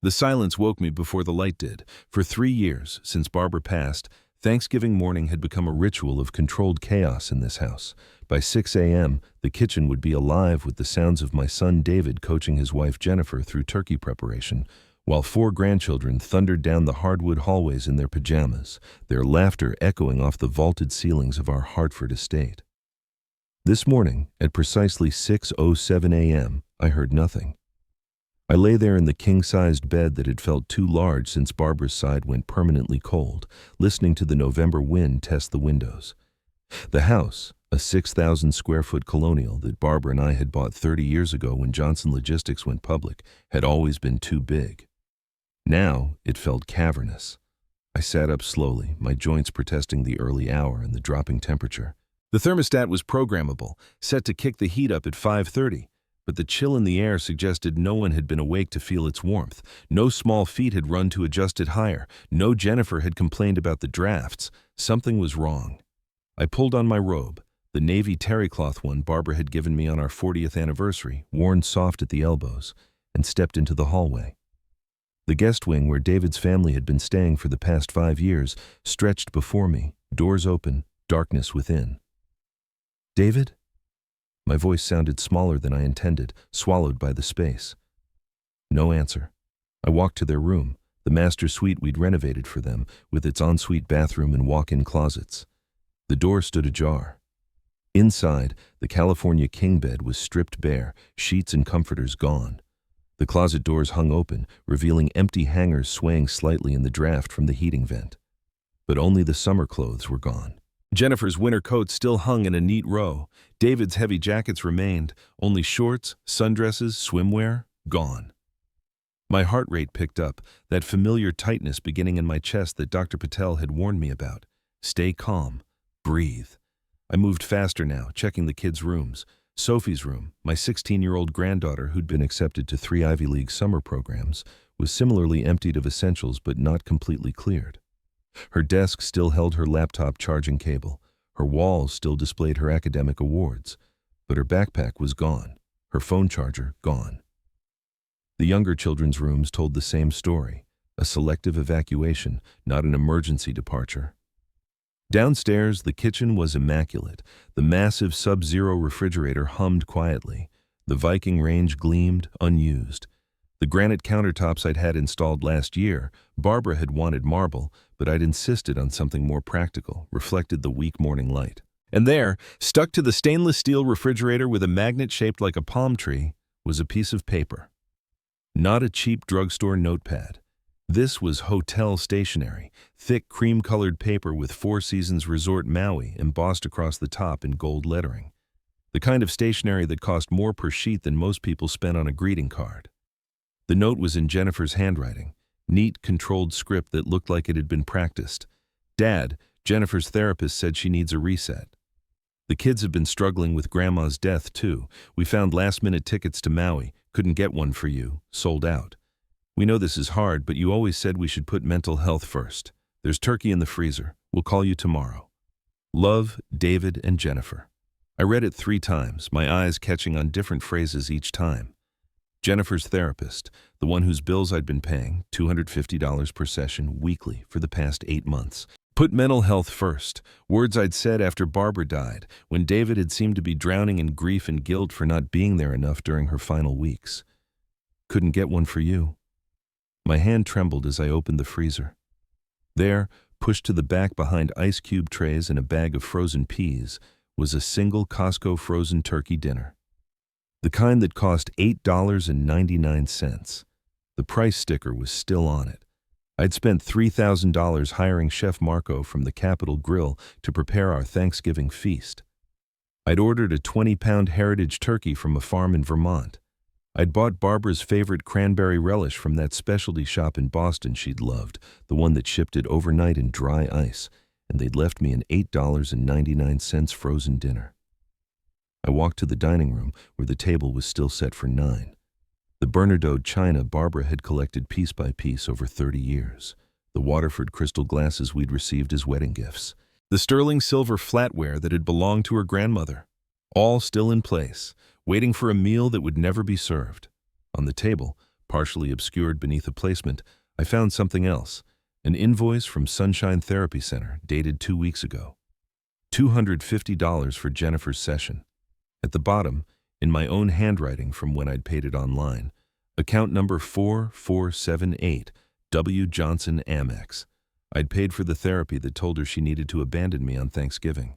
The silence woke me before the light did. For 3 years, since Barbara passed, Thanksgiving morning had become a ritual of controlled chaos in this house. By 6 a.m., the kitchen would be alive with the sounds of my son David coaching his wife Jennifer through turkey preparation, while 4 grandchildren thundered down the hardwood hallways in their pajamas, their laughter echoing off the vaulted ceilings of our Hartford estate. This morning, at precisely 6:07 a.m., I heard nothing. I lay there in the king-sized bed that had felt too large since Barbara's side went permanently cold, listening to the November wind test the windows. The house, a 6,000-square-foot colonial that Barbara and I had bought 30 years ago when Johnson Logistics went public, had always been too big. Now it felt cavernous. I sat up slowly, my joints protesting the early hour and the dropping temperature. The thermostat was programmable, set to kick the heat up at 5:30, but the chill in the air suggested no one had been awake to feel its warmth. No small feet had run to adjust it higher. No Jennifer had complained about the drafts. Something was wrong. I pulled on my robe, the navy terry cloth one Barbara had given me on our 40th anniversary, worn soft at the elbows, and stepped into the hallway. The guest wing where David's family had been staying for the past 5 years stretched before me, doors open, darkness within. "David?" My voice sounded smaller than I intended, swallowed by the space. No answer. I walked to their room, the master suite we'd renovated for them, with its ensuite bathroom and walk-in closets. The door stood ajar. Inside, the California king bed was stripped bare, sheets and comforters gone. The closet doors hung open, revealing empty hangers swaying slightly in the draft from the heating vent. But only the summer clothes were gone. Jennifer's winter coats still hung in a neat row. David's heavy jackets remained, only shorts, sundresses, swimwear, gone. My heart rate picked up, that familiar tightness beginning in my chest that Dr. Patel had warned me about. Stay calm. Breathe. I moved faster now, checking the kids' rooms. Sophie's room, my 16-year-old granddaughter who'd been accepted to 3 Ivy League summer programs, was similarly emptied of essentials but not completely cleared. Her desk still held her laptop charging cable. Her walls still displayed her academic awards. But her backpack was gone. Her phone charger gone. The younger children's rooms told the same story. A selective evacuation, not an emergency departure. Downstairs, the kitchen was immaculate. The massive Sub-Zero refrigerator hummed quietly. The Viking range gleamed, unused. The granite countertops I'd had installed last year, Barbara had wanted marble, but I'd insisted on something more practical, reflected the weak morning light. And there, stuck to the stainless steel refrigerator with a magnet shaped like a palm tree, was a piece of paper. Not a cheap drugstore notepad. This was hotel stationery, thick cream-colored paper with Four Seasons Resort Maui embossed across the top in gold lettering. The kind of stationery that cost more per sheet than most people spent on a greeting card. The note was in Jennifer's handwriting, neat, controlled script that looked like it had been practiced. "Dad, Jennifer's therapist said she needs a reset. The kids have been struggling with Grandma's death, too. We found last-minute tickets to Maui. Couldn't get one for you. Sold out. We know this is hard, but you always said we should put mental health first. There's turkey in the freezer. We'll call you tomorrow. Love, David and Jennifer." I read it 3 times, my eyes catching on different phrases each time. Jennifer's therapist, the one whose bills I'd been paying, $250 per session weekly for the past 8 months. Put mental health first, words I'd said after Barbara died, when David had seemed to be drowning in grief and guilt for not being there enough during her final weeks. "Couldn't get one for you." My hand trembled as I opened the freezer. There, pushed to the back behind ice cube trays and a bag of frozen peas, was a single Costco frozen turkey dinner. The kind that cost $8.99. The price sticker was still on it. I'd spent $3,000 hiring Chef Marco from the Capitol Grill to prepare our Thanksgiving feast. I'd ordered a 20-pound heritage turkey from a farm in Vermont. I'd bought Barbara's favorite cranberry relish from that specialty shop in Boston she'd loved, the one that shipped it overnight in dry ice, and they'd left me an $8.99 frozen dinner. I walked to the dining room, where the table was still set for 9. The Bernardaud china Barbara had collected piece by piece over 30 years. The Waterford crystal glasses we'd received as wedding gifts. The sterling silver flatware that had belonged to her grandmother. All still in place, waiting for a meal that would never be served. On the table, Partially obscured beneath a placement, I found something else, an invoice from Sunshine Therapy Center dated 2 weeks ago. $250 for Jennifer's session. At the bottom, in my own handwriting from when I'd paid it online, account number 4478, W. Johnson Amex. I'd paid for the therapy that told her she needed to abandon me on Thanksgiving.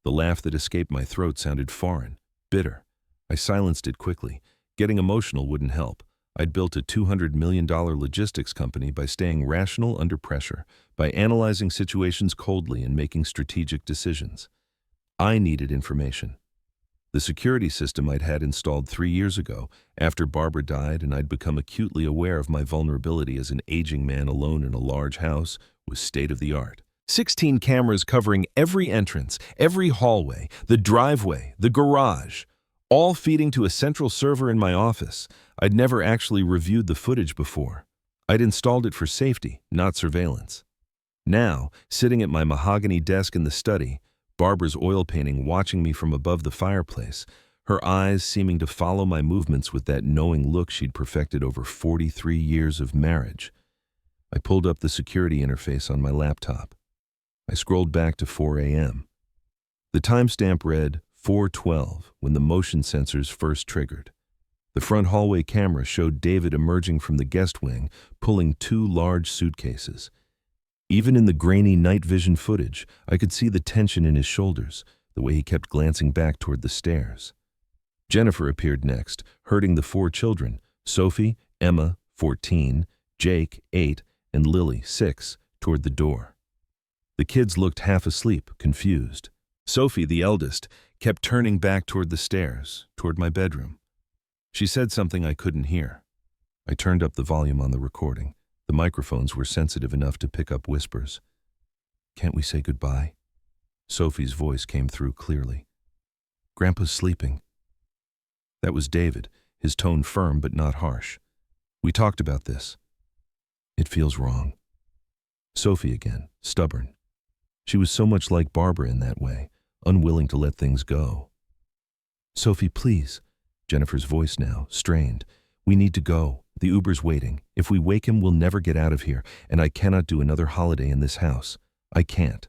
The laugh that escaped my throat sounded foreign, bitter. I silenced it quickly. Getting emotional wouldn't help. I'd built a $200 million logistics company by staying rational under pressure, by analyzing situations coldly and making strategic decisions. I needed information. The security system I'd had installed 3 years ago, after Barbara died and I'd become acutely aware of my vulnerability as an aging man alone in a large house, was state-of-the-art. 16 cameras covering every entrance, every hallway, the driveway, the garage, all feeding to a central server in my office. I'd never actually reviewed the footage before. I'd installed it for safety, not surveillance. Now, sitting at my mahogany desk in the study, Barbara's oil painting watching me from above the fireplace, her eyes seeming to follow my movements with that knowing look she'd perfected over 43 years of marriage. I pulled up the security interface on my laptop. I scrolled back to 4 a.m. The timestamp read 4:12 when the motion sensors first triggered. The front hallway camera showed David emerging from the guest wing, pulling 2 large suitcases. Even in the grainy night vision footage, I could see the tension in his shoulders, the way he kept glancing back toward the stairs. Jennifer appeared next, herding the 4 children, Sophie, Emma, 14, Jake, 8, and Lily, 6, toward the door. The kids looked half asleep, confused. Sophie, the eldest, kept turning back toward the stairs, toward my bedroom. She said something I couldn't hear. I turned up the volume on the recording. The microphones were sensitive enough to pick up whispers. "Can't we say goodbye?" Sophie's voice came through clearly. "Grandpa's sleeping." That was David, his tone firm but not harsh. "We talked about this. It feels wrong." Sophie again, stubborn. She was so much like Barbara in that way, unwilling to let things go. "Sophie, please." Jennifer's voice now, strained. "We need to go. The Uber's waiting. If we wake him, we'll never get out of here, and I cannot do another holiday in this house. I can't."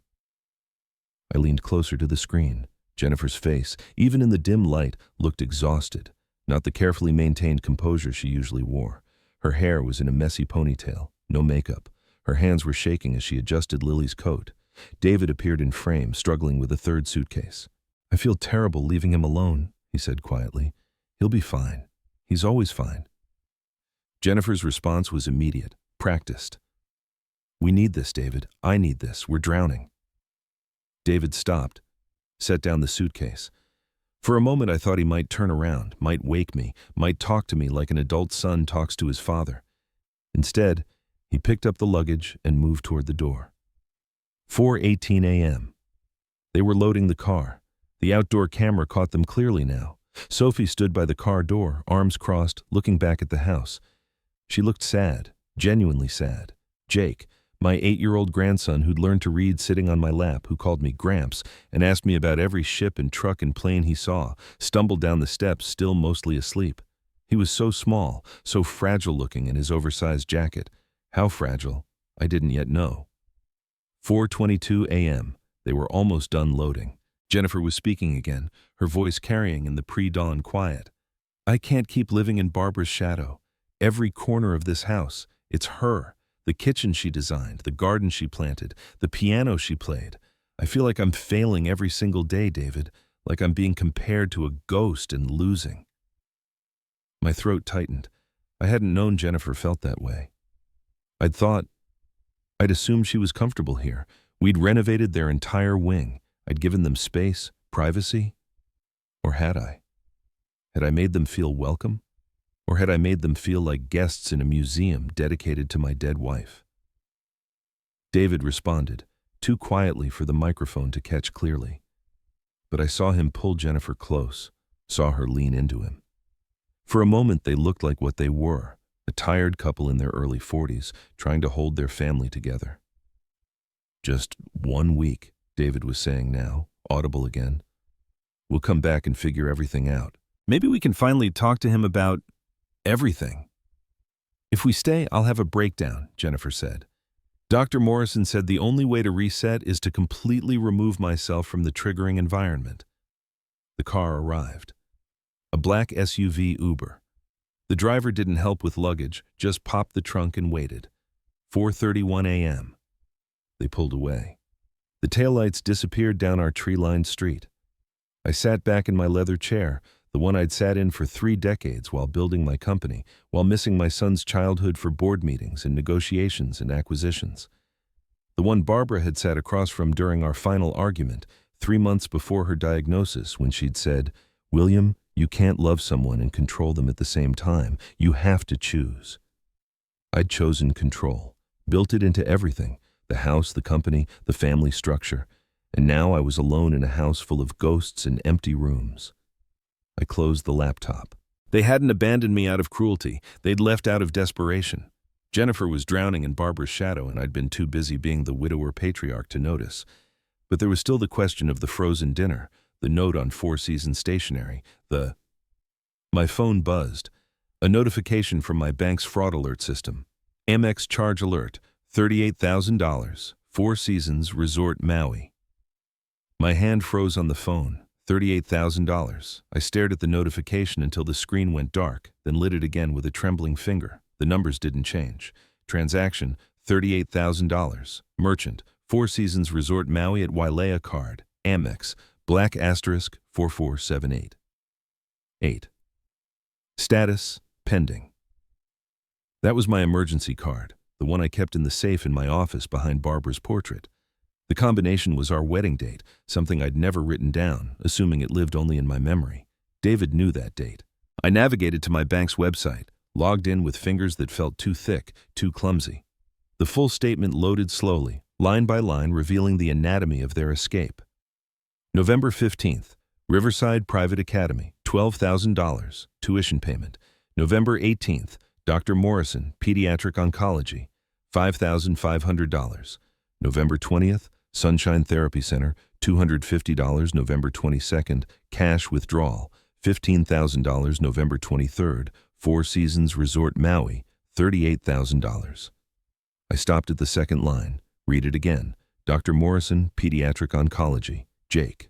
I leaned closer to the screen. Jennifer's face, even in the dim light, looked exhausted, not the carefully maintained composure she usually wore. Her hair was in a messy ponytail, no makeup. Her hands were shaking as she adjusted Lily's coat. David appeared in frame, struggling with a 3rd suitcase. "I feel terrible leaving him alone," he said quietly. "He'll be fine. He's always fine." Jennifer's response was immediate, practiced. "We need this, David. I need this. We're drowning." David stopped, set down the suitcase. For a moment I thought he might turn around, might wake me, might talk to me like an adult son talks to his father. Instead, he picked up the luggage and moved toward the door. 4:18 a.m. They were loading the car. The outdoor camera caught them clearly now. Sophie stood by the car door, arms crossed, looking back at the house. She looked sad, genuinely sad. Jake, my 8-year-old grandson who'd learned to read sitting on my lap, who called me Gramps and asked me about every ship and truck and plane he saw, stumbled down the steps, still mostly asleep. He was so small, so fragile-looking in his oversized jacket. How fragile, I didn't yet know. 4:22 a.m. They were almost done loading. Jennifer was speaking again, her voice carrying in the pre-dawn quiet. "I can't keep living in Barbara's shadow. Every corner of this house, it's her. The kitchen she designed, the garden she planted, the piano she played. I feel like I'm failing every single day, David, like I'm being compared to a ghost and losing." My throat tightened. I hadn't known Jennifer felt that way. I'd assumed she was comfortable here. We'd renovated their entire wing. I'd given them space, privacy. Or had I? Had I made them feel welcome? Or had I made them feel like guests in a museum dedicated to my dead wife? David responded, too quietly for the microphone to catch clearly. But I saw him pull Jennifer close, saw her lean into him. For a moment they looked like what they were, a tired couple in their early 40s, trying to hold their family together. "Just 1 week," David was saying now, audible again. "We'll come back and figure everything out. Maybe we can finally talk to him about everything." If we stay, I'll have a breakdown, Jennifer said. Dr. Morrison said the only way to reset is to completely remove myself from the triggering environment. The car arrived. A black SUV Uber. The driver didn't help with luggage, just popped the trunk and waited. 4:31 a.m. They pulled away. The taillights disappeared down our tree-lined street. I sat back in my leather chair, the one I'd sat in for 3 decades while building my company, while missing my son's childhood for board meetings and negotiations and acquisitions. The one Barbara had sat across from during our final argument, 3 months before her diagnosis, when she'd said, "William, you can't love someone and control them at the same time. You have to choose." I'd chosen control, built it into everything, the house, the company, the family structure, and now I was alone in a house full of ghosts and empty rooms. I closed the laptop. They hadn't abandoned me out of cruelty. They'd left out of desperation. Jennifer was drowning in Barbara's shadow, and I'd been too busy being the widower patriarch to notice. But there was still the question of the frozen dinner, the note on Four Seasons stationery, My phone buzzed. A notification from my bank's fraud alert system. Amex charge alert, $38,000, Four Seasons Resort Maui. My hand froze on the phone. $38,000. I stared at the notification until the screen went dark, then lit it again with a trembling finger. The numbers didn't change. Transaction, $38,000. Merchant, Four Seasons Resort Maui at Wailea card. Amex, black asterisk 4478. 8. Status, pending. That was my emergency card, the one I kept in the safe in my office behind Barbara's portrait. The combination was our wedding date, something I'd never written down, assuming it lived only in my memory. David knew that date. I navigated to my bank's website, logged in with fingers that felt too thick, too clumsy. The full statement loaded slowly, line by line, revealing the anatomy of their escape. November 15th, Riverside Private Academy, $12,000, tuition payment. November 18th, Dr. Morrison, Pediatric Oncology, $5,500. November 20th, Sunshine Therapy Center, $250. November 22nd, cash withdrawal, $15,000. November 23rd, Four Seasons Resort Maui, $38,000. I stopped at the second line. Read it again. Dr. Morrison, Pediatric Oncology, Jake.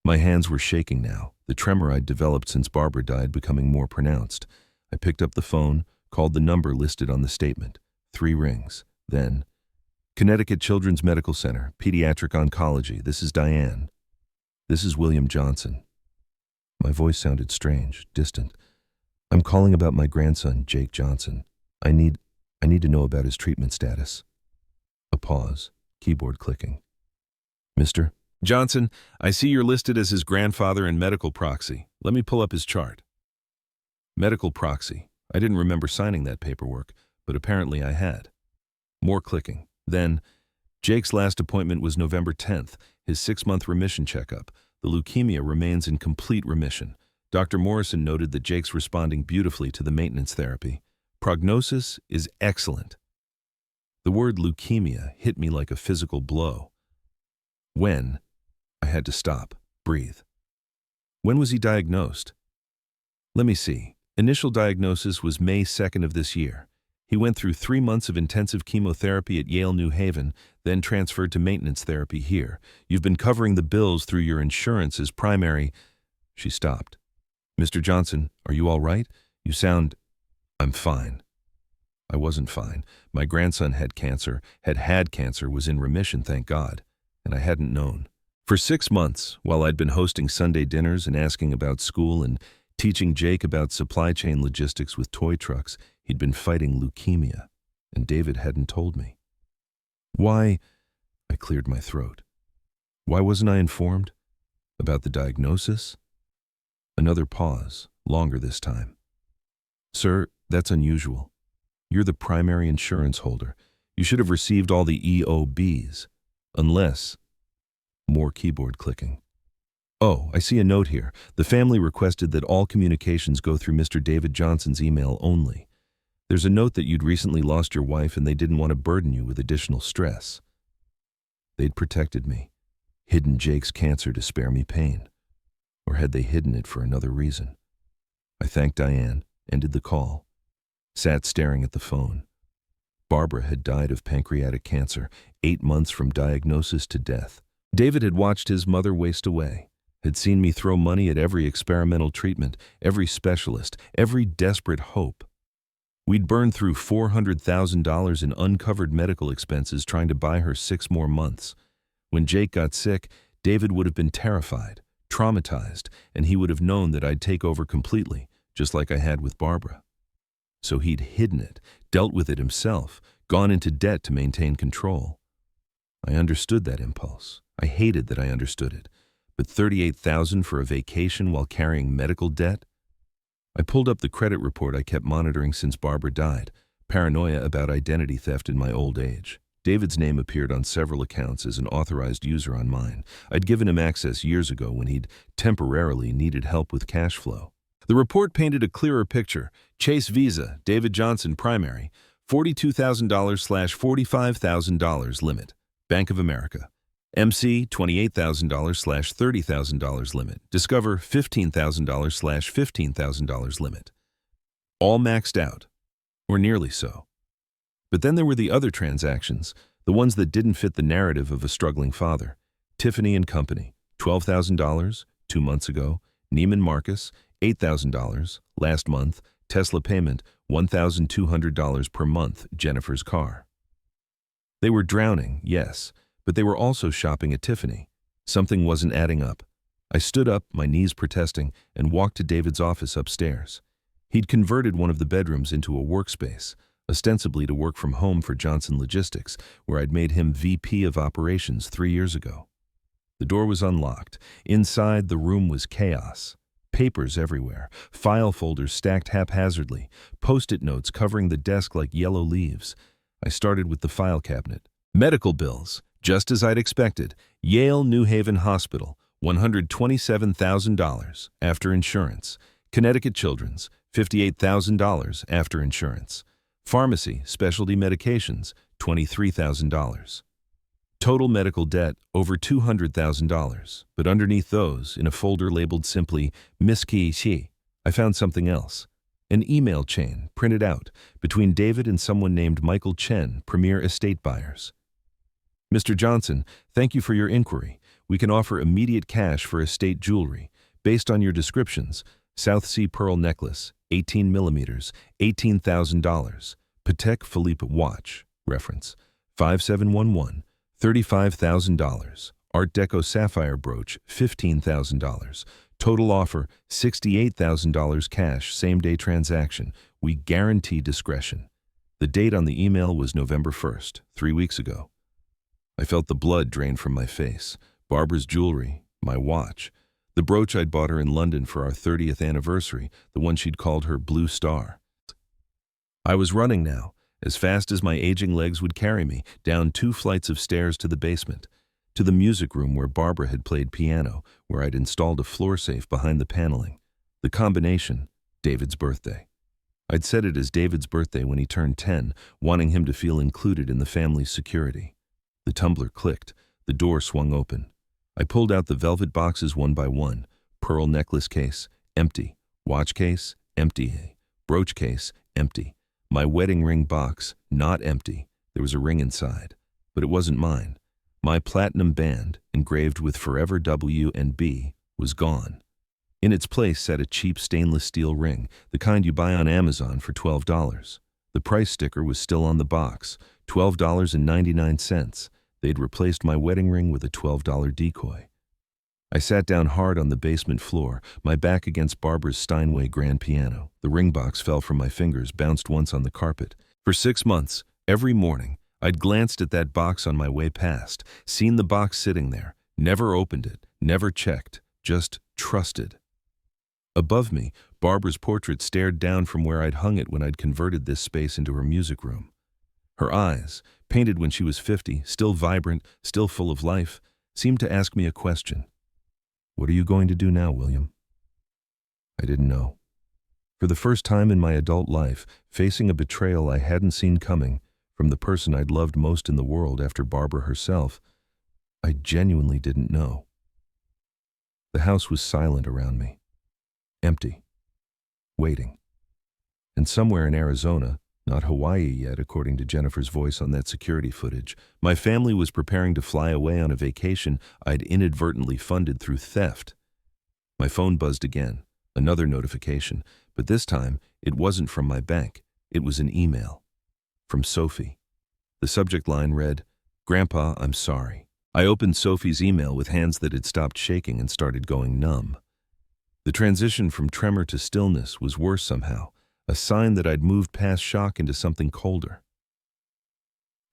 My hands were shaking now, the tremor I'd developed since Barbara died becoming more pronounced. I picked up the phone, called the number listed on the statement. 3 rings. Then, Connecticut Children's Medical Center, Pediatric Oncology. This is Diane. This is William Johnson. My voice sounded strange, distant. I'm calling about my grandson, Jake Johnson. I need to know about his treatment status. A pause, keyboard clicking. Mr. Johnson, I see you're listed as his grandfather in medical proxy. Let me pull up his chart. Medical proxy. I didn't remember signing that paperwork, but apparently I had. More clicking. Then, Jake's last appointment was November 10th, his 6-month remission checkup. The leukemia remains in complete remission. Dr. Morrison noted that Jake's responding beautifully to the maintenance therapy. Prognosis is excellent. The word leukemia hit me like a physical blow. When? I had to stop, breathe. When was he diagnosed? Let me see. Initial diagnosis was May 2nd of this year. He went through 3 months of intensive chemotherapy at Yale New Haven, then transferred to maintenance therapy here. You've been covering the bills through your insurance as primary. She stopped. Mr. Johnson, are you all right? You sound... I'm fine. I wasn't fine. My grandson had cancer, had cancer, was in remission, thank God, and I hadn't known. For 6 months, while I'd been hosting Sunday dinners and asking about school and teaching Jake about supply chain logistics with toy trucks, he'd been fighting leukemia, and David hadn't told me. Why? I cleared my throat. Why wasn't I informed? About the diagnosis? Another pause, longer this time. Sir, that's unusual. You're the primary insurance holder. You should have received all the EOBs. Unless... More keyboard clicking. Oh, I see a note here. The family requested that all communications go through Mr. David Johnson's email only. There's a note that you'd recently lost your wife and they didn't want to burden you with additional stress. They'd protected me, hidden Jake's cancer to spare me pain. Or had they hidden it for another reason? I thanked Diane, ended the call. sat staring at the phone. Barbara had died of pancreatic cancer, 8 months from diagnosis to death. David had watched his mother waste away, had seen me throw money at every experimental treatment, every specialist, every desperate hope. We'd burned through $400,000 in uncovered medical expenses trying to buy her 6 more months. When Jake got sick, David would have been terrified, traumatized, and he would have known that I'd take over completely, just like I had with Barbara. So he'd hidden it, dealt with it himself, gone into debt to maintain control. I understood that impulse. I hated that I understood it. But $38,000 for a vacation while carrying medical debt? I pulled up the credit report I kept monitoring since Barbara died, paranoia about identity theft in my old age. David's name appeared on several accounts as an authorized user on mine. I'd given him access years ago when he'd temporarily needed help with cash flow. The report painted a clearer picture. Chase Visa, David Johnson primary, $42,000/$45,000 limit. Bank of America. MC, $28,000/$30,000 limit. Discover, $15,000/$15,000 limit. All maxed out, or nearly so. But then there were the other transactions, the ones that didn't fit the narrative of a struggling father. Tiffany and Company, $12,000, 2 months ago. Neiman Marcus, $8,000, last month. Tesla payment, $1,200 per month, Jennifer's car. They were drowning, yes, but they were also shopping at Tiffany. Something wasn't adding up. I stood up, my knees protesting, and walked to David's office upstairs. He'd converted one of the bedrooms into a workspace, ostensibly to work from home for Johnson Logistics, where I'd made him VP of operations 3 years ago. The door was unlocked. Inside, the room was chaos. Papers everywhere, file folders stacked haphazardly, post-it notes covering the desk like yellow leaves. I started with the file cabinet. Medical bills, just as I'd expected. Yale New Haven Hospital, $127,000 after insurance. Connecticut Children's, $58,000 after insurance. Pharmacy, specialty medications, $23,000. Total medical debt, over $200,000, but underneath those, in a folder labeled simply Miss Shi, I found something else. An email chain, printed out, between David and someone named Michael Chen, Premier Estate Buyers. Mr. Johnson, thank you for your inquiry. We can offer immediate cash for estate jewelry. Based on your descriptions, South Sea Pearl Necklace, 18 millimeters, $18,000. Patek Philippe Watch, reference, 5711. $35,000. Art Deco Sapphire Brooch, $15,000. Total offer, $68,000 cash, same-day transaction. We guarantee discretion. The date on the email was November 1st, 3 weeks ago. I felt the blood drain from my face. Barbara's jewelry, my watch, the brooch I'd bought her in London for our 30th anniversary, the one she'd called her Blue Star. I was running now, as fast as my aging legs would carry me, down 2 flights of stairs to the basement, to the music room where Barbara had played piano, where I'd installed a floor safe behind the paneling. The combination, David's birthday. I'd set it as David's birthday when he turned 10, wanting him to feel included in the family's security. The tumbler clicked, the door swung open. I pulled out the velvet boxes one by one. Pearl necklace case, empty. Watch case, empty. Brooch case, empty. My wedding ring box, not empty. There was a ring inside, but it wasn't mine. My platinum band, engraved with Forever W and B, was gone. In its place sat a cheap stainless steel ring, the kind you buy on Amazon for $12. The price sticker was still on the box, $12.99. They'd replaced my wedding ring with a $12 decoy. I sat down hard on the basement floor, my back against Barbara's Steinway grand piano. The ring box fell from my fingers, bounced once on the carpet. For 6 months, every morning, I'd glanced at that box on my way past, seen the box sitting there, never opened it, never checked, just trusted. Above me, Barbara's portrait stared down from where I'd hung it when I'd converted this space into her music room. Her eyes, painted when she was 50, still vibrant, still full of life, seemed to ask me a question. What are you going to do now, William? I didn't know. For the first time in my adult life, facing a betrayal I hadn't seen coming from the person I'd loved most in the world after Barbara herself, I genuinely didn't know. The house was silent around me, empty, waiting. And somewhere in Arizona, not Hawaii yet according to Jennifer's voice on that security footage, my family was preparing to fly away on a vacation I'd inadvertently funded through theft. My phone buzzed again, another notification, but this time it wasn't from my bank. It was an email. From Sophie. The subject line read, "Grandpa, I'm sorry." I opened Sophie's email with hands that had stopped shaking and started going numb. The transition from tremor to stillness was worse somehow, a sign that I'd moved past shock into something colder.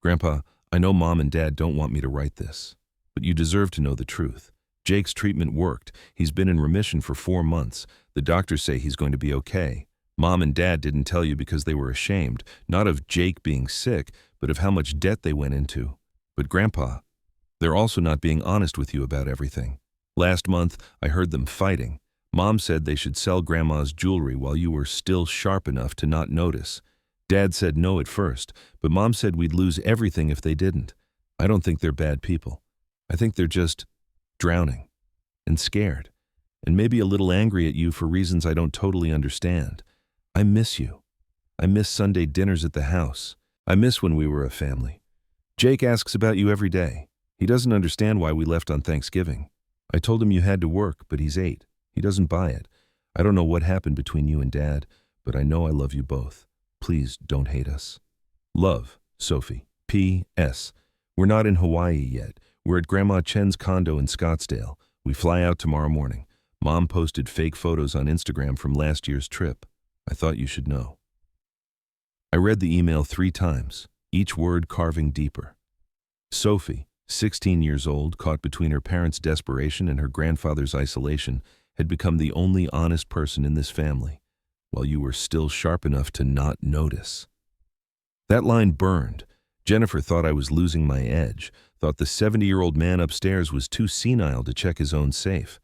"Grandpa, I know Mom and Dad don't want me to write this, but you deserve to know the truth. Jake's treatment worked. He's been in remission for 4 months. The doctors say he's going to be okay. Mom and Dad didn't tell you because they were ashamed, not of Jake being sick, but of how much debt they went into. But Grandpa, they're also not being honest with you about everything. Last month, I heard them fighting. Mom said they should sell Grandma's jewelry while you were still sharp enough to not notice. Dad said no at first, but Mom said we'd lose everything if they didn't. I don't think they're bad people. I think they're just drowning and scared, and maybe a little angry at you for reasons I don't totally understand. I miss you. I miss Sunday dinners at the house. I miss when we were a family. Jake asks about you every day. He doesn't understand why we left on Thanksgiving. I told him you had to work, but he's 8. He doesn't buy it. I don't know what happened between you and Dad, but I know I love you both. Please don't hate us. Love, Sophie. P.S. We're not in Hawaii yet. We're at Grandma Chen's condo in Scottsdale. We fly out tomorrow morning. Mom posted fake photos on Instagram from last year's trip. I thought you should know." I read the email 3 times, each word carving deeper. Sophie, 16 years old, caught between her parents' desperation and her grandfather's isolation, had become the only honest person in this family, while you were still sharp enough to not notice. That line burned. Jennifer thought I was losing my edge, thought the 70-year-old man upstairs was too senile to check his own safe.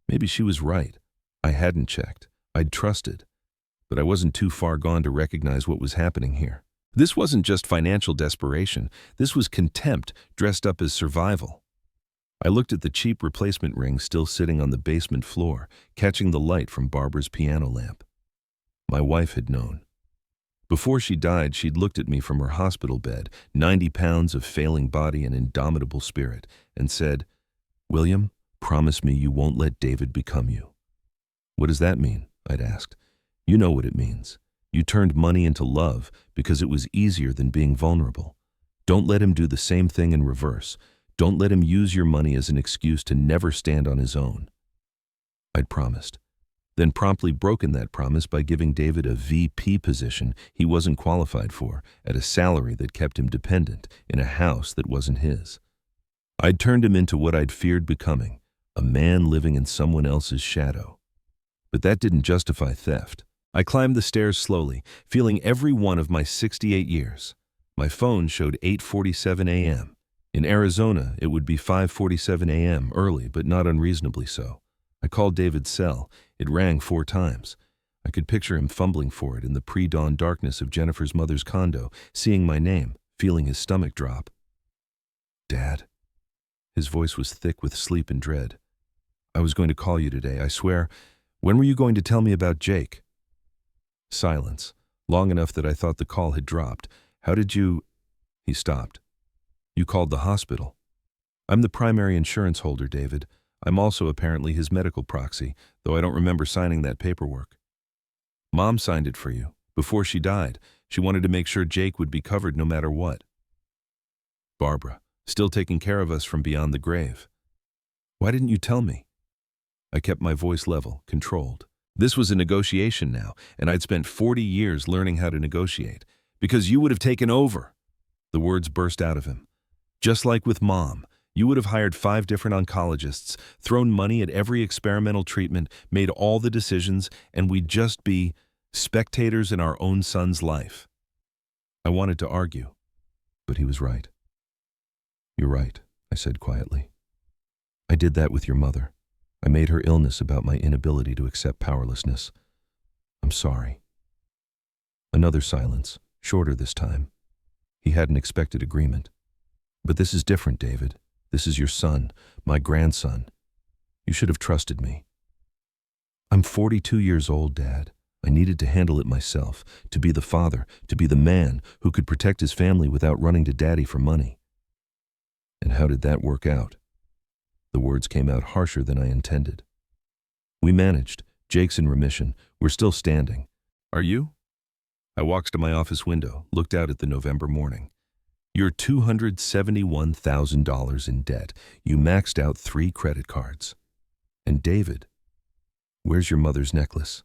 Maybe she was right. I hadn't checked. I'd trusted. But I wasn't too far gone to recognize what was happening here. This wasn't just financial desperation. This was contempt dressed up as survival. I looked at the cheap replacement ring still sitting on the basement floor, catching the light from Barbara's piano lamp. My wife had known. Before she died, she'd looked at me from her hospital bed, 90 pounds of failing body and indomitable spirit, and said, "William, promise me you won't let David become you." "What does that mean?" I'd asked. "You know what it means. You turned money into love because it was easier than being vulnerable. Don't let him do the same thing in reverse. Don't let him use your money as an excuse to never stand on his own." I'd promised, then promptly broken that promise by giving David a VP position he wasn't qualified for, at a salary that kept him dependent, in a house that wasn't his. I'd turned him into what I'd feared becoming, a man living in someone else's shadow. But that didn't justify theft. I climbed the stairs slowly, feeling every one of my 68 years. My phone showed 8:47 a.m. In Arizona, it would be 5:47 a.m., early, but not unreasonably so. I called David's cell. It rang 4 times. I could picture him fumbling for it in the pre-dawn darkness of Jennifer's mother's condo, seeing my name, feeling his stomach drop. "Dad?" His voice was thick with sleep and dread. "I was going to call you today, I swear. When were you going to tell me about Jake?" Silence, long enough that I thought the call had dropped. "How did you—" He stopped. "You called the hospital." "I'm the primary insurance holder, David. I'm also apparently his medical proxy, though I don't remember signing that paperwork." "Mom signed it for you. Before she died, she wanted to make sure Jake would be covered no matter what." "Barbara, still taking care of us from beyond the grave. Why didn't you tell me?" I kept my voice level, controlled. This was a negotiation now, and I'd spent 40 years learning how to negotiate. "Because you would have taken over." The words burst out of him. "Just like with Mom. You would have hired 5 different oncologists, thrown money at every experimental treatment, made all the decisions, and we'd just be spectators in our own son's life." I wanted to argue, but he was right. "You're right," I said quietly. "I did that with your mother. I made her illness about my inability to accept powerlessness. I'm sorry." Another silence, shorter this time. He hadn't expected agreement. "But this is different, David. This is your son, my grandson. You should have trusted me." "I'm 42 years old, Dad. I needed to handle it myself, to be the father, to be the man who could protect his family without running to Daddy for money. And how did that work out? The words came out harsher than I intended. We managed. Jake's in remission. We're still standing. Are you? I walked to my office window, looked out at the November morning. You're $271,000 in debt. You maxed out 3 credit cards. And David, where's your mother's necklace?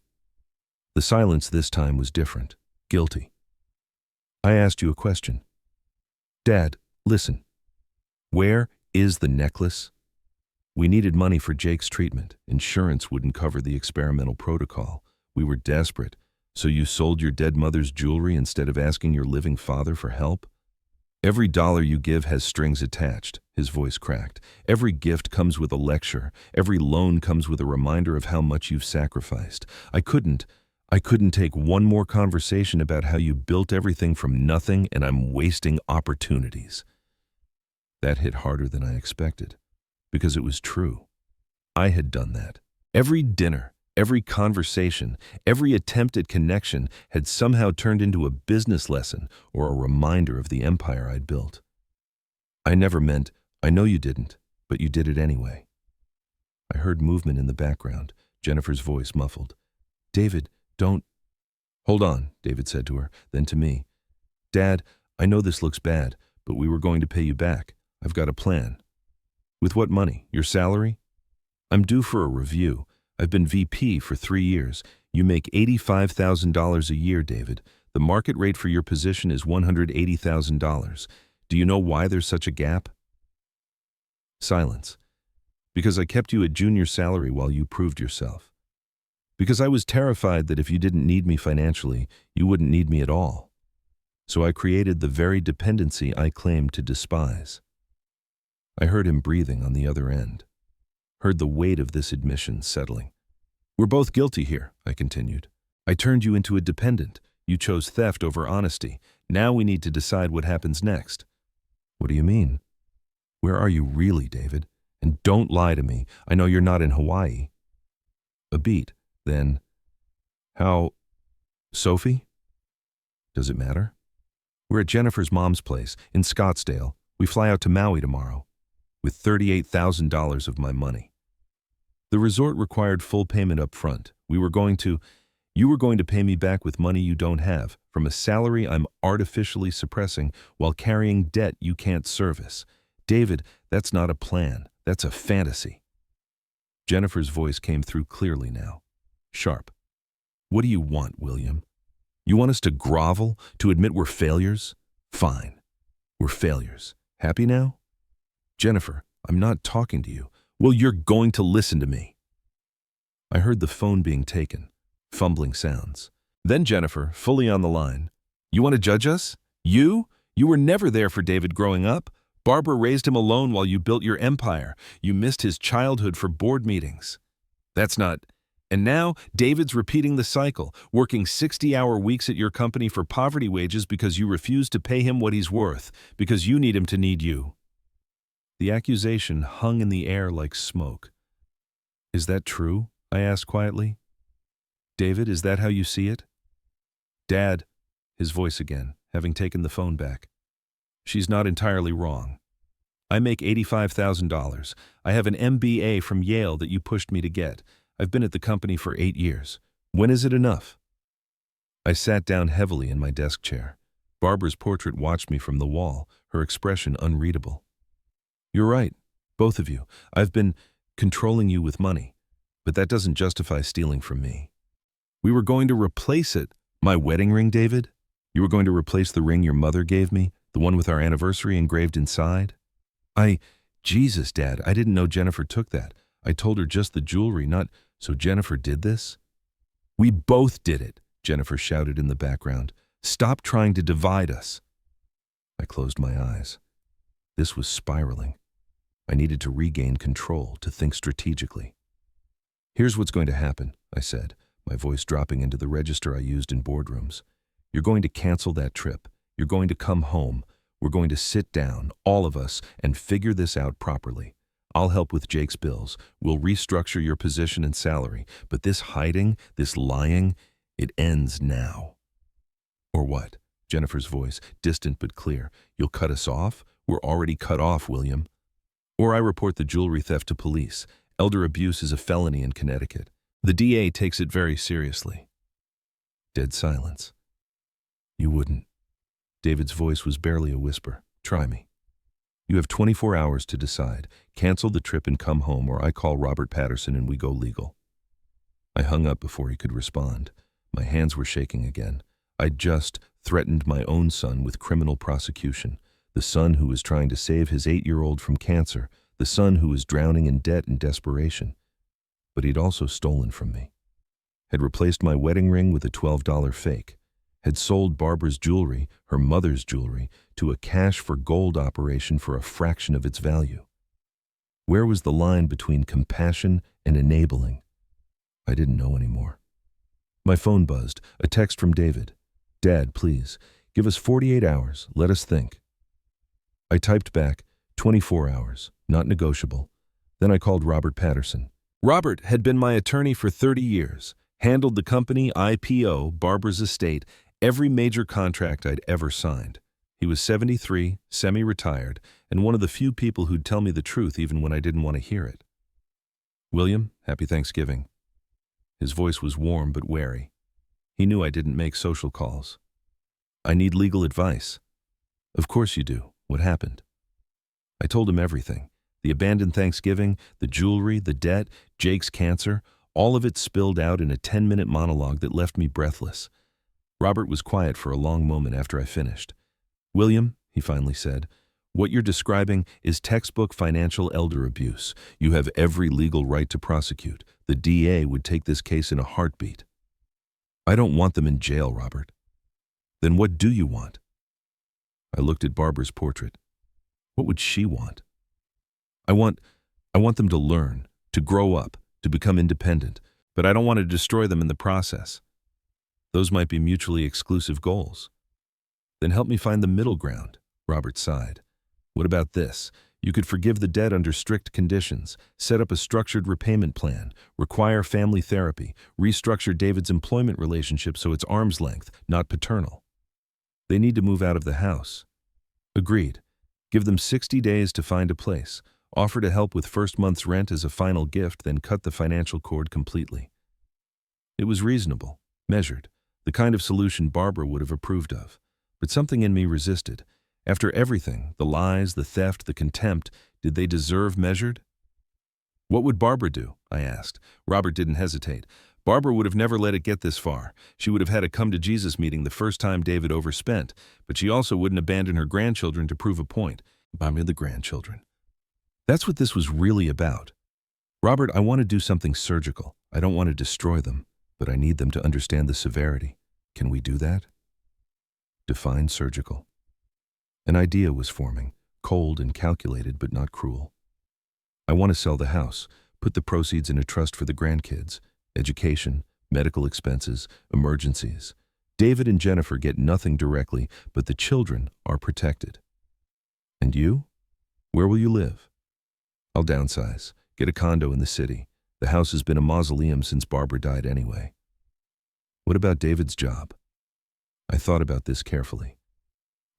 The silence this time was different. Guilty. I asked you a question. Dad, listen. Where is the necklace? We needed money for Jake's treatment. Insurance wouldn't cover the experimental protocol. We were desperate. So you sold your dead mother's jewelry instead of asking your living father for help? Every dollar you give has strings attached, his voice cracked. Every gift comes with a lecture. Every loan comes with a reminder of how much you've sacrificed. I couldn't take one more conversation about how you built everything from nothing and I'm wasting opportunities. That hit harder than I expected, because it was true. I had done that. Every dinner, every conversation, every attempt at connection had somehow turned into a business lesson or a reminder of the empire I'd built. I never meant, I know you didn't, but you did it anyway. I heard movement in the background, Jennifer's voice muffled. David, don't... Hold on, David said to her, then to me. Dad, I know this looks bad, but we were going to pay you back. I've got a plan. With what money? Your salary? I'm due for a review. I've been VP for 3 years. You make $85,000 a year, David. The market rate for your position is $180,000. Do you know why there's such a gap? Silence. Because I kept you at junior salary while you proved yourself. Because I was terrified that if you didn't need me financially, you wouldn't need me at all. So I created the very dependency I claimed to despise. I heard him breathing on the other end. Heard the weight of this admission settling. We're both guilty here, I continued. I turned you into a dependent. You chose theft over honesty. Now we need to decide what happens next. What do you mean? Where are you really, David? And don't lie to me. I know you're not in Hawaii. A beat. Then, how... Sophie? Does it matter? We're at Jennifer's mom's place in Scottsdale. We fly out to Maui tomorrow with $38,000 of my money. The resort required full payment up front. You were going to pay me back with money you don't have, from a salary I'm artificially suppressing while carrying debt you can't service. David, that's not a plan. That's a fantasy. Jennifer's voice came through clearly now. Sharp. What do you want, William? You want us to grovel, to admit we're failures? Fine. We're failures. Happy now? Jennifer, I'm not talking to you. Well, you're going to listen to me. I heard the phone being taken, fumbling sounds. Then Jennifer, fully on the line. You want to judge us? You? You were never there for David growing up. Barbara raised him alone while you built your empire. You missed his childhood for board meetings. That's not... And now, David's repeating the cycle, working 60-hour weeks at your company for poverty wages because you refuse to pay him what he's worth, because you need him to need you. The accusation hung in the air like smoke. Is that true? I asked quietly. David, is that how you see it? Dad, his voice again, having taken the phone back. She's not entirely wrong. I make $85,000. I have an MBA from Yale that you pushed me to get. I've been at the company for 8 years. When is it enough? I sat down heavily in my desk chair. Barbara's portrait watched me from the wall, her expression unreadable. You're right, both of you. I've been controlling you with money, but that doesn't justify stealing from me. We were going to replace it. My wedding ring, David? You were going to replace the ring your mother gave me, the one with our anniversary engraved inside? Jesus, Dad, I didn't know Jennifer took that. I told her just the jewelry, not... So Jennifer did this? We both did it, Jennifer shouted in the background. Stop trying to divide us. I closed my eyes. This was spiraling. I needed to regain control, to think strategically. Here's what's going to happen, I said, my voice dropping into the register I used in boardrooms. You're going to cancel that trip. You're going to come home. We're going to sit down, all of us, and figure this out properly. I'll help with Jake's bills. We'll restructure your position and salary. But this hiding, this lying, It ends now. Or what? Jennifer's voice, distant but clear. You'll cut us off? We're already cut off, William. Or I report the jewelry theft to police. Elder abuse is a felony in Connecticut. The DA takes it very seriously. Dead silence. You wouldn't. David's voice was barely a whisper. Try me. You have 24 hours to decide. Cancel the trip and come home, or I call Robert Patterson and we go legal. I hung up before he could respond. My hands were shaking again. I'd just threatened my own son with criminal prosecution. The son who was trying to save his 8-year-old from cancer. The son who was drowning in debt and desperation. But he'd also stolen from me. Had replaced my wedding ring with a $12 fake. Had sold Barbara's jewelry, her mother's jewelry, to a cash-for-gold operation for a fraction of its value. Where was the line between compassion and enabling? I didn't know anymore. My phone buzzed, a text from David. Dad, please, give us 48 hours, let us think. I typed back, 24 hours, not negotiable. Then I called Robert Patterson. Robert had been my attorney for 30 years, handled the company, IPO, Barbara's estate, every major contract I'd ever signed. He was 73, semi-retired, and one of the few people who'd tell me the truth even when I didn't want to hear it. William, happy Thanksgiving. His voice was warm but wary. He knew I didn't make social calls. I need legal advice. Of course you do. What happened? I told him everything. The abandoned Thanksgiving, the jewelry, the debt, Jake's cancer, all of it spilled out in a 10-minute monologue that left me breathless. Robert was quiet for a long moment after I finished. William, he finally said, what you're describing is textbook financial elder abuse. You have every legal right to prosecute. The DA would take this case in a heartbeat. I don't want them in jail, Robert. Then what do you want? I looked at Barbara's portrait. What would she want? I want them to learn, to grow up, to become independent, but I don't want to destroy them in the process. Those might be mutually exclusive goals. Then help me find the middle ground, Robert sighed. What about this? You could forgive the debt under strict conditions, set up a structured repayment plan, require family therapy, restructure David's employment relationship so it's arm's length, not paternal. They need to move out of the house. Agreed. Give them 60 days to find a place. Offer to help with first month's rent as a final gift, then cut the financial cord completely. It was reasonable, measured, the kind of solution Barbara would have approved of. But something in me resisted. After everything, the lies, the theft, the contempt, did they deserve measured? What would Barbara do? I asked. Robert didn't hesitate. Barbara would have never let it get this far. She would have had a come-to-Jesus meeting the first time David overspent, but she also wouldn't abandon her grandchildren to prove a point. I mean, the grandchildren. That's what this was really about. Robert, I want to do something surgical. I don't want to destroy them, but I need them to understand the severity. Can we do that? Define surgical. An idea was forming, cold and calculated but not cruel. I want to sell the house, put the proceeds in a trust for the grandkids, education, medical expenses, emergencies. David and Jennifer get nothing directly, but the children are protected. And you? Where will you live? I'll downsize, get a condo in the city. The house has been a mausoleum since Barbara died anyway. What about David's job? I thought about this carefully.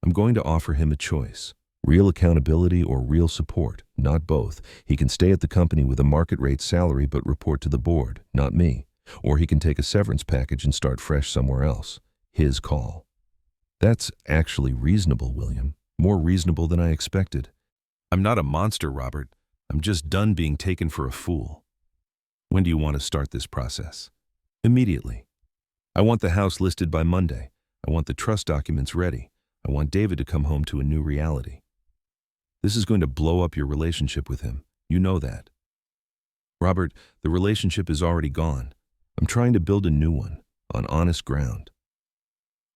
I'm going to offer him a choice. Real accountability or real support, not both. He can stay at the company with a market rate salary but report to the board, not me. Or he can take a severance package and start fresh somewhere else. His call. That's actually reasonable, William. More reasonable than I expected. I'm not a monster, Robert. I'm just done being taken for a fool. When do you want to start this process? Immediately. I want the house listed by Monday. I want the trust documents ready. I want David to come home to a new reality. This is going to blow up your relationship with him. You know that. Robert, the relationship is already gone. I'm trying to build a new one, on honest ground.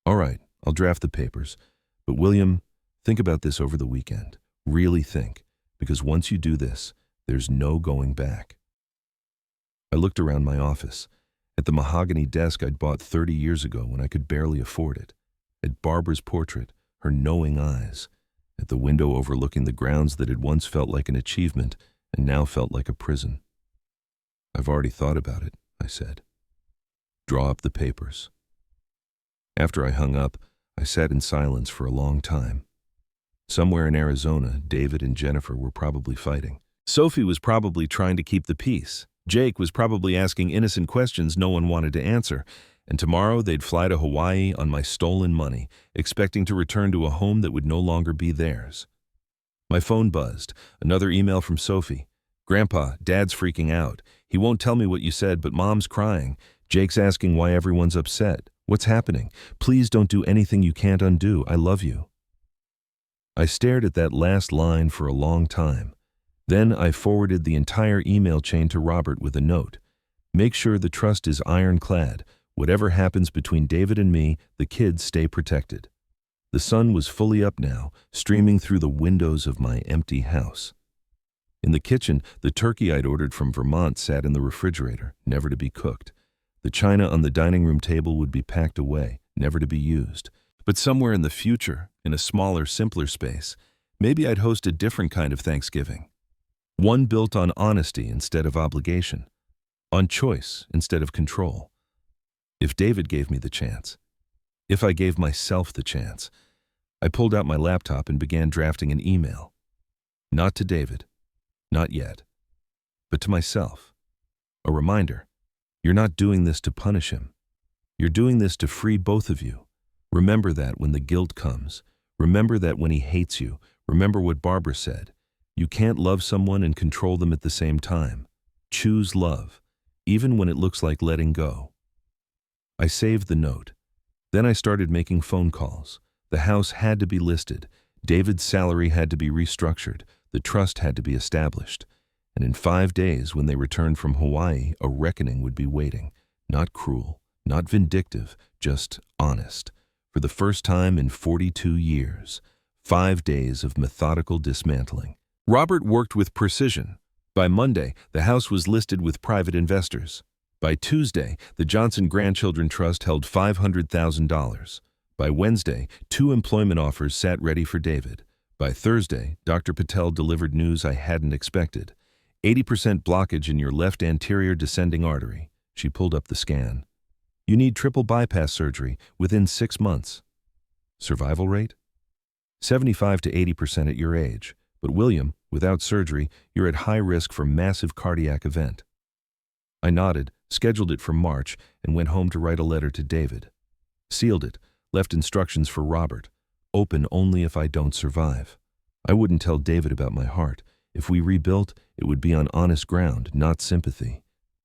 All right, I'll draft the papers. But William, think about this over the weekend. Really think, because once you do this, there's no going back. I looked around my office, at the mahogany desk I'd bought 30 years ago when I could barely afford it, at Barbara's portrait, her knowing eyes, at the window overlooking the grounds that had once felt like an achievement and now felt like a prison. I've already thought about it, I said. Draw up the papers. After I hung up, I sat in silence for a long time. Somewhere in Arizona, David and Jennifer were probably fighting. Sophie was probably trying to keep the peace. Jake was probably asking innocent questions no one wanted to answer. And tomorrow they'd fly to Hawaii on my stolen money, expecting to return to a home that would no longer be theirs. My phone buzzed. Another email from Sophie. "Grandpa, Dad's freaking out. He won't tell me what you said, but Mom's crying. Jake's asking why everyone's upset. What's happening? Please don't do anything you can't undo. I love you." I stared at that last line for a long time. Then I forwarded the entire email chain to Robert with a note. "Make sure the trust is ironclad. Whatever happens between David and me, the kids stay protected." The sun was fully up now, streaming through the windows of my empty house. In the kitchen, the turkey I'd ordered from Vermont sat in the refrigerator, never to be cooked. The china on the dining room table would be packed away, never to be used. But somewhere in the future, in a smaller, simpler space, maybe I'd host a different kind of Thanksgiving. One built on honesty instead of obligation, on choice instead of control. If David gave me the chance, if I gave myself the chance. I pulled out my laptop and began drafting an email. Not to David, not yet, but to myself. A reminder, you're not doing this to punish him. You're doing this to free both of you. Remember that when the guilt comes. Remember that when he hates you. Remember what Barbara said. You can't love someone and control them at the same time. Choose love, even when it looks like letting go. I saved the note. Then I started making phone calls. The house had to be listed. David's salary had to be restructured. The trust had to be established. And in 5 days, when they returned from Hawaii, a reckoning would be waiting. Not cruel, not vindictive, just honest. For the first time in 42 years, 5 days of methodical dismantling. Robert worked with precision. By Monday, the house was listed with private investors. By Tuesday, the Johnson Grandchildren Trust held $500,000. By Wednesday, 2 employment offers sat ready for David. By Thursday, Dr. Patel delivered news I hadn't expected. 80% blockage in your left anterior descending artery. She pulled up the scan. You need triple bypass surgery within 6 months. Survival rate? 75 to 80% at your age. But William, without surgery, you're at high risk for massive cardiac event. I nodded, scheduled it for March, and went home to write a letter to David. Sealed it, left instructions for Robert. Open only if I don't survive. I wouldn't tell David about my heart. If we rebuilt, it would be on honest ground, not sympathy.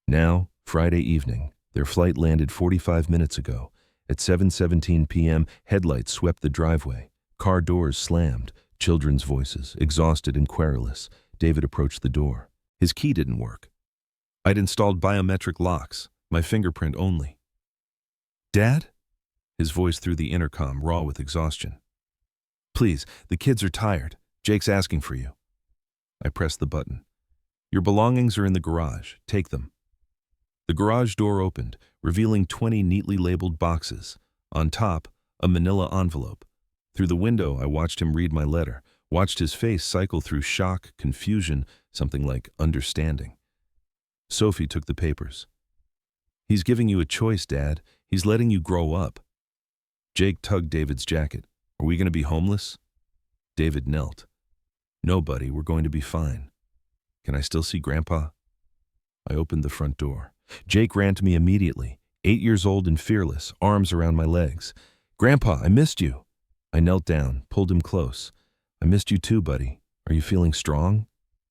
Now, Friday evening, their flight landed 45 minutes ago. At 7:17 p.m., headlights swept the driveway. Car doors slammed. Children's voices, exhausted and querulous. David approached the door. His key didn't work. I'd installed biometric locks, my fingerprint only. "Dad?" His voice through the intercom, raw with exhaustion. "Please, the kids are tired. Jake's asking for you." I pressed the button. "Your belongings are in the garage. Take them." The garage door opened, revealing 20 neatly labeled boxes. On top, a manila envelope. Through the window, I watched him read my letter, watched his face cycle through shock, confusion, something like understanding. Sophie took the papers. "He's giving you a choice, Dad. He's letting you grow up." Jake tugged David's jacket. "Are we going to be homeless?" David knelt. "No, buddy, we're going to be fine. Can I still see Grandpa?" I opened the front door. Jake ran to me immediately, 8 years old and fearless, arms around my legs. "Grandpa, I missed you." I knelt down, pulled him close. "I missed you too, buddy. Are you feeling strong?"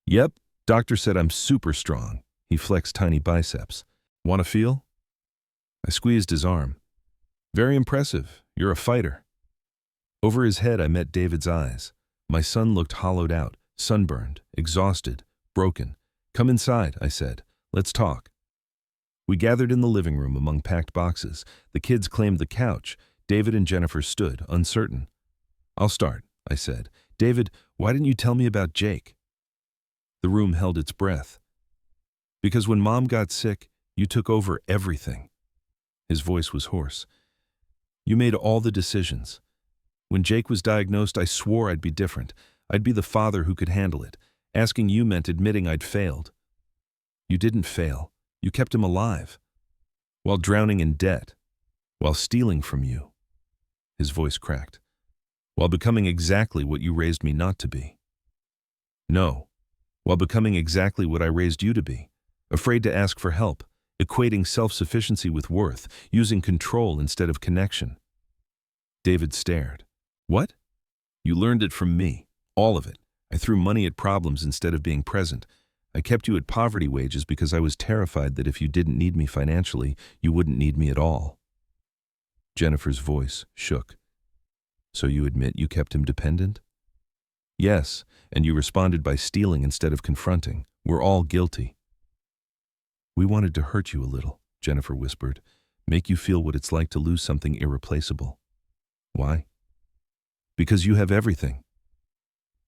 "Yep, doctor said I'm super strong." He flexed tiny biceps. "Want to feel?" I squeezed his arm. "Very impressive. You're a fighter." Over his head, I met David's eyes. My son looked hollowed out, sunburned, exhausted, broken. "Come inside," I said. "Let's talk." We gathered in the living room among packed boxes. The kids claimed the couch. David and Jennifer stood, uncertain. "I'll start," I said. "David, why didn't you tell me about Jake?" The room held its breath. "Because when Mom got sick, you took over everything." His voice was hoarse. "You made all the decisions. When Jake was diagnosed, I swore I'd be different. I'd be the father who could handle it. Asking you meant admitting I'd failed. You didn't fail. You kept him alive." while drowning in debt, while stealing from you. His voice cracked. While becoming exactly what you raised me not to be. No, while becoming exactly what I raised you to be. Afraid to ask for help, equating self-sufficiency with worth, using control instead of connection. David stared. What? You learned it from me, all of it. I threw money at problems instead of being present. I kept you at poverty wages because I was terrified that if you didn't need me financially, you wouldn't need me at all. Jennifer's voice shook. So you admit you kept him dependent? Yes, and you responded by stealing instead of confronting. We're all guilty. We wanted to hurt you a little, Jennifer whispered, make you feel what it's like to lose something irreplaceable. Why? Because you have everything.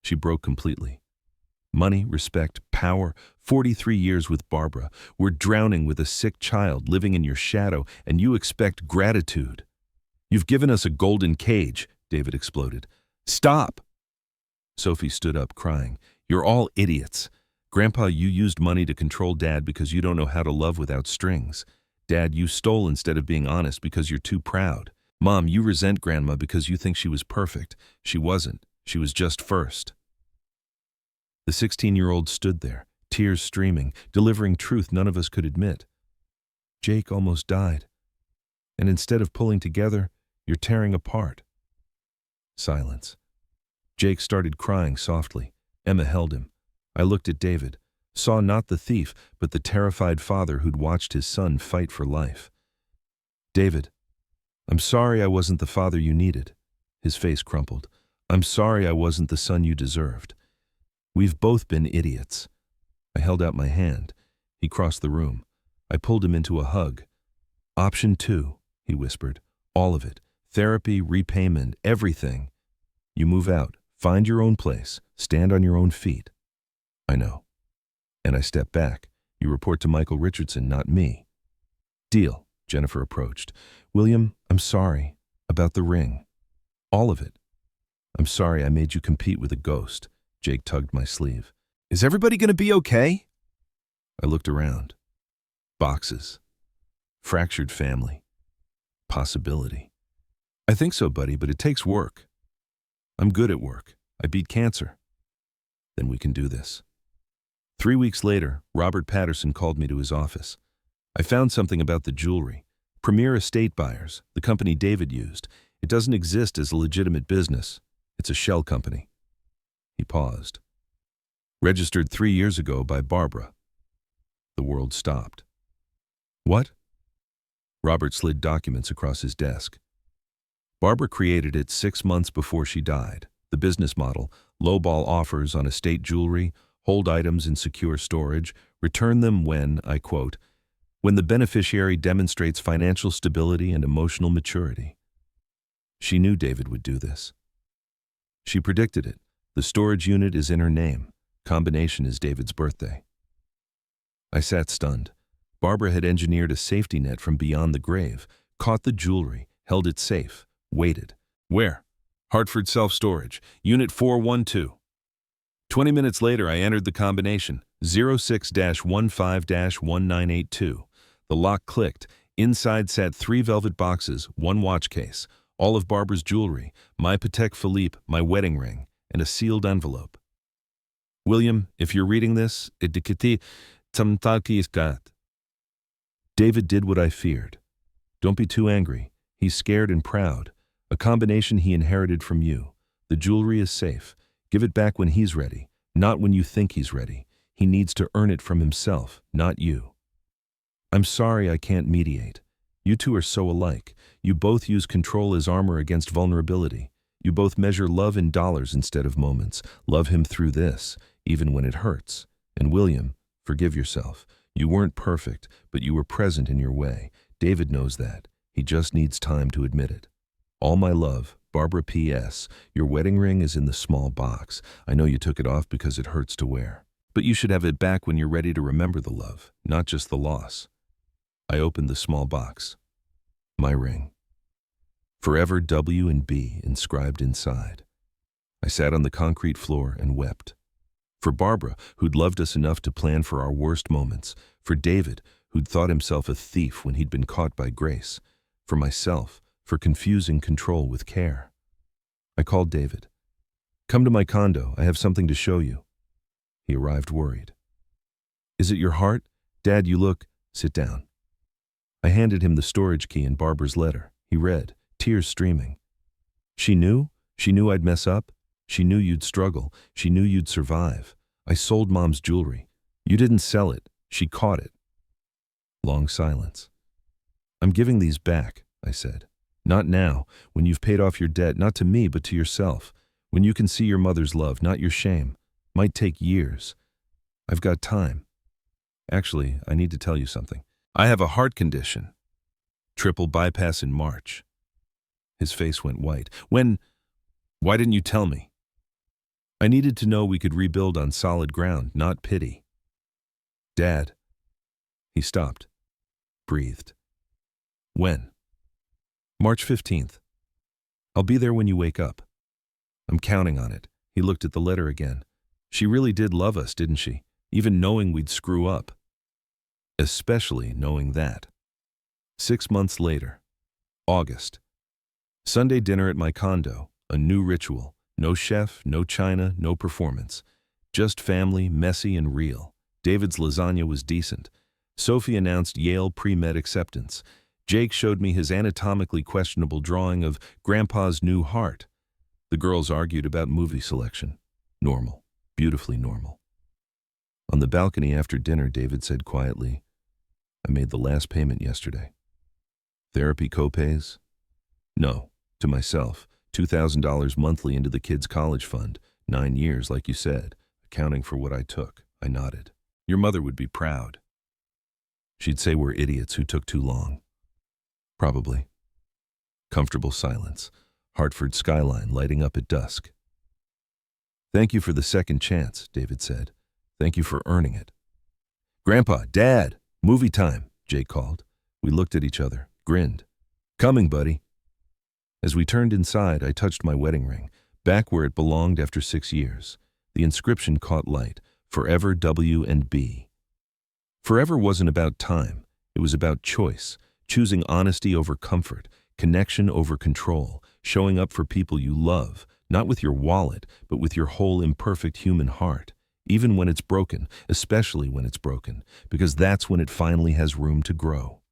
She broke completely. Money, respect, power, 43 years with Barbara. We're drowning with a sick child living in your shadow, and you expect gratitude. You've given us a golden cage, David exploded. Stop! Sophie stood up, crying. You're all idiots. Grandpa, you used money to control Dad because you don't know how to love without strings. Dad, you stole instead of being honest because you're too proud. Mom, you resent Grandma because you think she was perfect. She wasn't. She was just first. The 16-year-old stood there, tears streaming, delivering truth none of us could admit. Jake almost died. And instead of pulling together, you're tearing apart. Silence. Jake started crying softly. Emma held him. I looked at David, saw not the thief, but the terrified father who'd watched his son fight for life. David, I'm sorry I wasn't the father you needed. His face crumpled. I'm sorry I wasn't the son you deserved. We've both been idiots. I held out my hand. He crossed the room. I pulled him into a hug. Option 2, he whispered. All of it. Therapy, repayment, everything. You move out, find your own place, stand on your own feet. I know. And I step back. You report to Michael Richardson, not me. Deal, Jennifer approached. William, I'm sorry about the ring. All of it. I'm sorry I made you compete with a ghost. Jake tugged my sleeve. Is everybody going to be okay? I looked around. Boxes. Fractured family. Possibility. I think so, buddy, but it takes work. I'm good at work. I beat cancer. Then we can do this. 3 weeks later, Robert Patterson called me to his office. I found something about the jewelry. Premier Estate Buyers, the company David used. It doesn't exist as a legitimate business. It's a shell company. He paused. Registered 3 years ago by Barbara. The world stopped. What? Robert slid documents across his desk. Barbara created it 6 months before she died. The business model, lowball offers on estate jewelry, hold items in secure storage, return them when, I quote, when the beneficiary demonstrates financial stability and emotional maturity. She knew David would do this. She predicted it. The storage unit is in her name. Combination is David's birthday. I sat stunned. Barbara had engineered a safety net from beyond the grave, caught the jewelry, held it safe, waited. Where? Hartford Self-Storage, Unit 412. 20 minutes later, I entered the combination, 06-15-1982. The lock clicked. Inside sat 3 velvet boxes, 1 watch case, all of Barbara's jewelry, my Patek Philippe, my wedding ring, and a sealed envelope. William, if you're reading this, David did what I feared. Don't be too angry. He's scared and proud. A combination he inherited from you. The jewelry is safe. Give it back when he's ready, not when you think he's ready. He needs to earn it from himself, not you. I'm sorry I can't mediate. You two are so alike. You both use control as armor against vulnerability. You both measure love in dollars instead of moments. Love him through this, even when it hurts. And William, forgive yourself. You weren't perfect, but you were present in your way. David knows that. He just needs time to admit it. All my love, Barbara P.S. Your wedding ring is in the small box. I know you took it off because it hurts to wear. But you should have it back when you're ready to remember the love, not just the loss. I opened the small box. My ring. Forever W and B inscribed inside. I sat on the concrete floor and wept. For Barbara, who'd loved us enough to plan for our worst moments. For David, who'd thought himself a thief when he'd been caught by grace, for myself, for confusing control with care. I called David. "Come to my condo, I have something to show you." He arrived worried. "Is it your heart? Dad, you look—" "Sit down." I handed him the storage key and Barbara's letter. He read, tears streaming. "She knew? She knew I'd mess up? She knew you'd struggle. She knew you'd survive. I sold Mom's jewelry. You didn't sell it. She caught it." Long silence. "I'm giving these back," I said. "Not now, when you've paid off your debt, not to me, but to yourself. When you can see your mother's love, not your shame. Might take years. I've got time. Actually, I need to tell you something. I have a heart condition. Triple bypass in March." His face went white. Why didn't you tell me?" "I needed to know we could rebuild on solid ground, not pity." "Dad." He stopped, breathed. "When?" "March 15th. I'll be there when you wake up." "I'm counting on it." He looked at the letter again. "She really did love us, didn't she? Even knowing we'd screw up." "Especially knowing that." 6 months later. August. Sunday dinner at my condo. A new ritual. No chef, no china, no performance. Just family, messy and real. David's lasagna was decent. Sophie announced Yale pre-med acceptance. Jake showed me his anatomically questionable drawing of Grandpa's new heart. The girls argued about movie selection. Normal. Beautifully normal. On the balcony after dinner, David said quietly, "I made the last payment yesterday." "Therapy copays?" "No, to myself. $2,000 monthly into the kids' college fund. 9 years, like you said, accounting for what I took." I nodded. "Your mother would be proud." "She'd say we're idiots who took too long." "Probably." Comfortable silence. Hartford skyline lighting up at dusk. "Thank you for the second chance," David said. "Thank you for earning it." "Grandpa, Dad, movie time," Jake called. We looked at each other, grinned. "Coming, buddy." As we turned inside, I touched my wedding ring, back where it belonged after 6 years. The inscription caught light, "Forever W&B." Forever wasn't about time. It was about choice, choosing honesty over comfort, connection over control, showing up for people you love, not with your wallet, but with your whole imperfect human heart, even when it's broken, especially when it's broken, because that's when it finally has room to grow.